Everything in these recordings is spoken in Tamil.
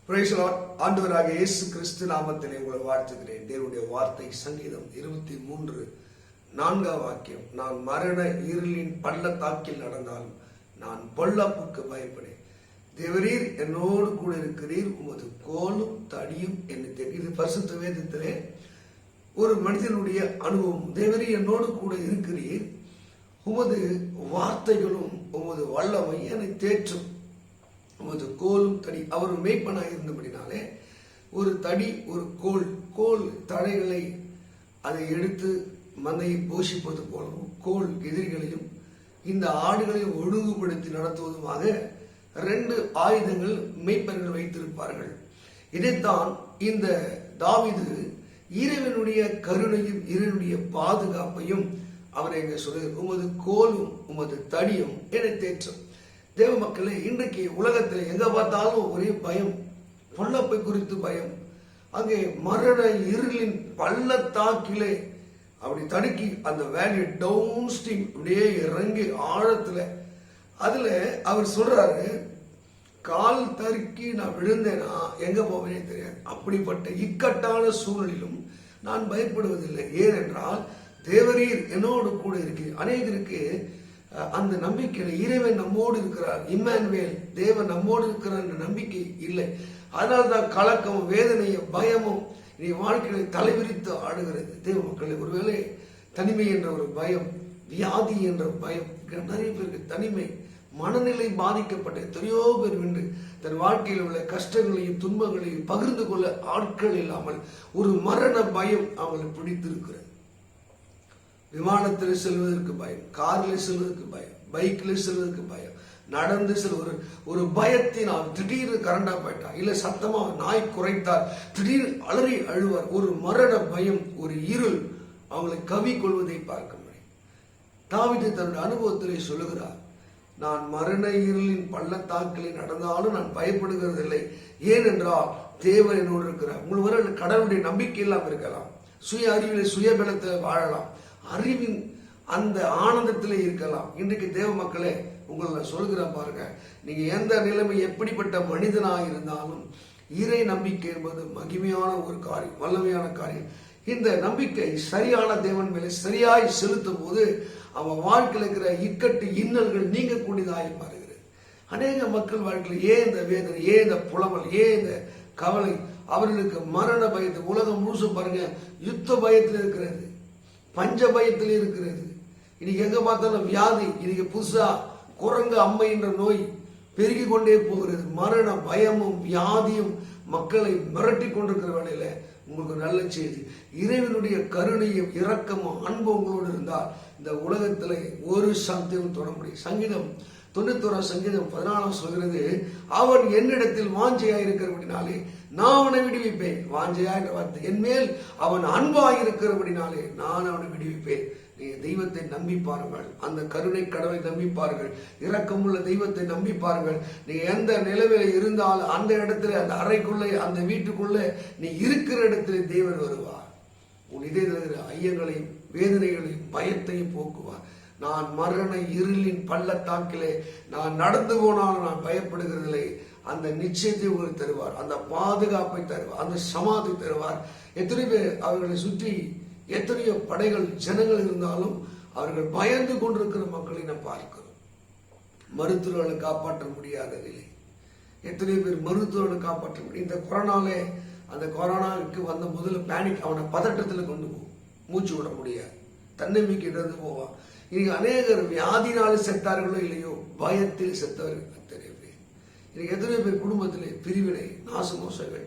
Praise the Lord. ஆண்டவராக இயேசு கிறிஸ்து நாமத்திலே உங்களை வாழ்த்துகிறேன். தேவனுடைய வார்த்தை சங்கீதம் 23:4 நான் மரண இருளின் பள்ளத்தாக்கில் நடந்தாலும் நான் பொல்லாப்புக்கு பயப்படேன். தேவரீர் என்னோடு கூட இருக்கிறீர், உமது கோலும் தடியும் என்னை தேடி. இது பரிசுத்த வேதத்திலே ஒரு மனிதனுடைய அனுபவம். தேவரீர் என்னோடு கூட இருக்கிறீர், உமது வார்த்தைகளும் உமது வல்லமை என்னை தேற்றும். உமது கோலும் தடி. அவர் மேய்ப்பனாக இருந்தபடினாலே ஒரு தடி, ஒரு கோல் தடைகளை அதை எடுத்து மந்தையை போஷிப்பது போலவும், கோல் எதிரிகளையும் இந்த ஆடுகளையும் ஒழுங்குபடுத்தி நடத்துவதுமாக 2 ஆயுதங்கள் மேய்ப்பர்கள் வைத்திருப்பார்கள். இதைத்தான் இந்த தாவீது இறைவனுடைய கருணையும் இறைவனுடைய பாதுகாப்பையும் அவர் எங்க சொல்றார், உமது கோலும் உமது தடியும் என்னை தேற்றும். தேவ மக்களே, இன்றைக்கு உலகத்தில் எங்க பார்த்தாலும் ஒரே பயம், பொல்லாப்பை குறித்து பயம். அங்கே மரண இருளின் பள்ளத்தாக்கிலே அப்படி தடுக்கி அந்த வேலி டவுன் ஸ்ட்ரீம் அப்படியே இறங்கி ஆழத்துல, அதுல அவர் சொல்றாரு, கால் தருக்கி நான் விழுந்தேனா எங்க போவேனே தெரியாது. அப்படிப்பட்ட இக்கட்டான சூழலிலும் நான் பயப்படுவதில்லை. ஏனென்றால் தேவரீர் என்னோடு கூட இருக்கு. அநேகருக்கு அந்த நம்பிக்கையில இறைவன் நம்மோடு இருக்கிறார், இம்மானுவேல், தேவன் நம்மோடு இருக்கிறார் என்ற நம்பிக்கை இல்லை. அதனால்தான் கலக்கமும் வேதனையும் பயமும் நீ வாழ்க்கையை தலைவிரித்து ஆடுகிறது. தேவ மக்களை, ஒருவேளை தனிமை என்ற ஒரு பயம், வியாதி என்ற பயம், நிறைய பேருக்கு தனிமை, மனநிலை பாதிக்கப்பட்ட எத்தனையோ பேர் வென்று தன் வாழ்க்கையில் உள்ள கஷ்டங்களையும் துன்பங்களையும் பகிர்ந்து கொள்ள ஆட்கள் இல்லாமல் ஒரு மரண பயம் அவங்களை பிடித்திருக்கிறது. விமானத்தில் செல்வதற்கு பயம், காரில் செல்வதற்கு பயம், பைக்கில் செல்வதற்கு பயம், நடந்து செல்வ ஒரு பயத்தினால் திடீர்னு கரண்டா போயிட்டா, இல்ல சத்தமா நாய் குறைத்தார், திடீர் அலறி அழுவார். ஒரு மரண பயம், ஒரு இருள் அவங்களை கவி கொள்வதை பார்க்க முடியும். தாவீது தன்னுடைய அனுபவத்திலே சொல்லுகிறார், நான் மரண இருளின் பள்ளத்தாக்கில் நடந்தாலும் நான் பயப்படுகிறதில்லை. ஏனென்றால் தேவன் என்னோடு இருக்கிறார். உங்களுக்கு கடவுளுடைய நம்பிக்கை இல்லாமல் இருக்கலாம், சுய அறிவிலே சுயபலத்தில் வாழலாம், அறிவின் அந்த ஆனந்தத்திலே இருக்கலாம். இன்றைக்கு தேவ மக்களே, உங்களை சொல்கிற பாருங்க, நீங்க எந்த நிலைமை எப்படிப்பட்ட மனிதனாக இருந்தாலும் இறை நம்பிக்கை என்பது மகிமையான ஒரு காரியம், வல்லமையான காரியம். இந்த நம்பிக்கை சரியான தேவன் மேலே சரியாய் செலுத்தும் போது அவன் வாழ்க்கையில் இருக்கிற இக்கட்டு இன்னல்கள் நீங்கக்கூடியதாய் மாறுகிறது. அநேக மக்கள் வாழ்க்கையில் ஏன் இந்த வேதனை, ஏன் இந்த புலவல், ஏன் இந்த கவலை, அவர்களுக்கு மரண பயத்தை, உலகம் முழுசும் பாருங்க யுத்த பயத்தில் இருக்கிறது, பஞ்ச பயத்தில் இருக்கிறது. இன்னைக்கு எங்க பார்த்தாலும் வியாதி, இன்னைக்கு புதுசா குரங்கு அம்மை என்ற நோய் பெருகி கொண்டே போகிறது. மரண பயமும் வியாதியும் மக்களை மிரட்டி கொண்டிருக்கிற வேளையில உங்களுக்கு நல்ல செய்தி, இறைவனுடைய கருணையும் இரக்கமும் அன்பு உங்களோடு இருந்தால் இந்த உலகத்துல ஒரு சக்தியும் தொட முடியும். சங்கீதம் 91 சொல்கிறது, அவன் என்னிடத்தில் வாஞ்சையாய் இருக்கிறபடினாலே நான் அவனை விடுவிப்பேன். வாஞ்சையா என்ற வார்த்தை, என் மேல் அவன் அன்பாய் இருக்கிறபடினாலே நான் அவனை விடுவிப்பேன். நீங்க தெய்வத்தை நம்பி பாருங்கள், அந்த கருணை கடவுளை நம்பி பாருங்கள், இரக்கமுள்ள தெய்வத்தை நம்பி பாருங்கள். நீ எந்த நிலையில இருந்தாலும் அந்த இடத்துல, அந்த அறைக்குள்ள, அந்த வீட்டுக்குள்ள நீ இருக்கிற இடத்துல தேவன் வருவார். உன் இதயத்தில் ஐயங்களையும் வேதனைகளையும் பயத்தையும் போக்குவார். நான் மரண இருளின் பள்ளத்தாக்கிலே நான் நடந்து போனாலும் நான் பயப்படுகிறதில்லை. அந்த நிச்சயத்தை உங்களுக்கு தருவார், அந்த பாதுகாப்பை தருவார், அந்த சமாதி தருவார். எத்தனை பேர் அவர்களை சுற்றி எத்தனையோ படைகள் ஜனங்கள் இருந்தாலும் அவர்கள் பயந்து கொண்டிருக்கிற மக்களை நாம் பார்க்கிறோம். மருத்துவர்களை காப்பாற்ற முடியாத நிலை, எத்தனை பேர் மருத்துவர்களை காப்பாற்ற முடியும். இந்த கொரோனாலே, அந்த கொரோனாவுக்கு வந்த முதல்ல பேனிக், அவனை பதட்டத்தில் கொண்டு போகும், மூச்சு விட முடியாது, தன்னம்பிக்கை இழந்து போவான். இன்னைக்கு அநேகர் வியாதினாலும் செத்தார்களோ இல்லையோ பயத்தில் செத்தவர்கள் எத்தனை பேர். இன்னைக்கு எத்தனை பேர் குடும்பத்திலே பிரிவினை, நாசமோசங்கள்,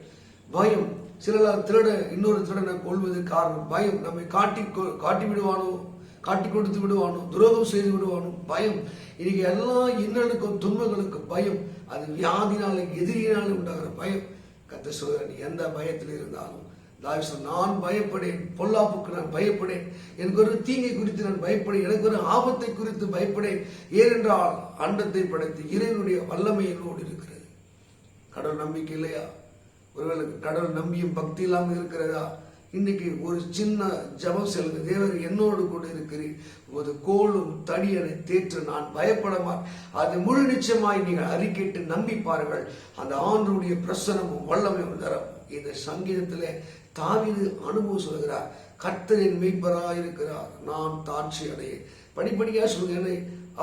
பயம், சிலரால் திருட இன்னொரு திருடனை கொள்வது காரணம் பயம். நம்மை காட்டி விடுவானோ, காட்டி கொடுத்து விடுவானோ, துரோகம் செய்து விடுவானோ பயம். இன்னைக்கு எல்லா இன்னலுக்கும் துன்பங்களுக்கும் பயம், அது வியாதினால எதிரினால உண்டாகிற பயம். கத்த சொல்ற, நீ எந்த பயத்தில் இருந்தாலும் நான் பயப்படேன், பொல்லாப்புக்கு நான் பயப்படேன், எனக்கு ஒரு தீங்கை குறித்து நான் பயப்படேன், எனக்கு ஒரு ஆபத்தை குறித்து பயப்படேன். ஏனென்றால் அண்டத்தை படைத்து இறைவனுடைய வல்லமை என்னோடு இருக்கிறது. கடவுள் நம்பிக்கை இல்லையா? ஒருவேளை கடவுள் நம்பியும் பக்தி இல்லாமல் இருக்கிறதா? இன்னைக்கு ஒரு சின்ன ஜெபம் செல்லுங்க. தேவர் என்னோடு கூட இருக்கிறீர், ஒரு கோலும் தடியனை தேற்று நான் பயப்பட மாட்டேன். அது முழு நிச்சயமாய் நீங்கள் அறிக்கையிட்டு நம்பி பாருங்கள். அந்த ஆண்டவருடைய பிரசனமும் வல்லமையும் தரும். இந்த சங்கீதத்திலே தாவீது அனுபவம் சொல்கிறார், கர்த்தர் என் மெய்ப்பராய் இருக்கிறார், நான் தாட்சி அடைய. படிப்படியா சொல்லுங்க,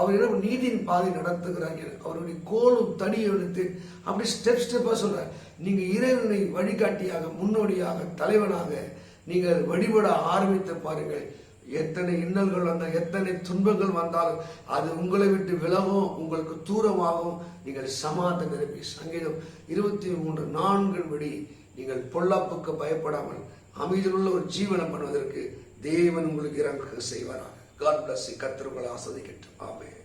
அவர் என்ன நீதியின் பாதை நடத்துகிறாங்க. அவருடைய கோலும் தடியை எடுத்து அப்படி ஸ்டெப் ஸ்டெப்பா சொல்றார். நீங்க இறைவனை வழிகாட்டியாக, முன்னோடியாக, தலைவனாக நீங்கள் வழிபட ஆரம்பித்து பாருங்கள். எத்தனை இன்னல்கள் வந்தால், எத்தனை துன்பங்கள் வந்தாலும் அது உங்களை விட்டு விலகும், உங்களுக்கு தூரமாகவும் நீங்கள் சமாதானம் நிரப்பி. சங்கீதம் 23:4 படி நீங்கள் பொல்லாப்புக்கு பயப்படாமல் அமைதியுள்ள ஒரு ஜீவனம் பண்ணுவதற்கு தேவன் உங்களுக்கு இறங்க செய்வாராக. God bless you. கர்த்தர் உங்களை ஆசீர்வதிக்கட்டும். ஆமென்.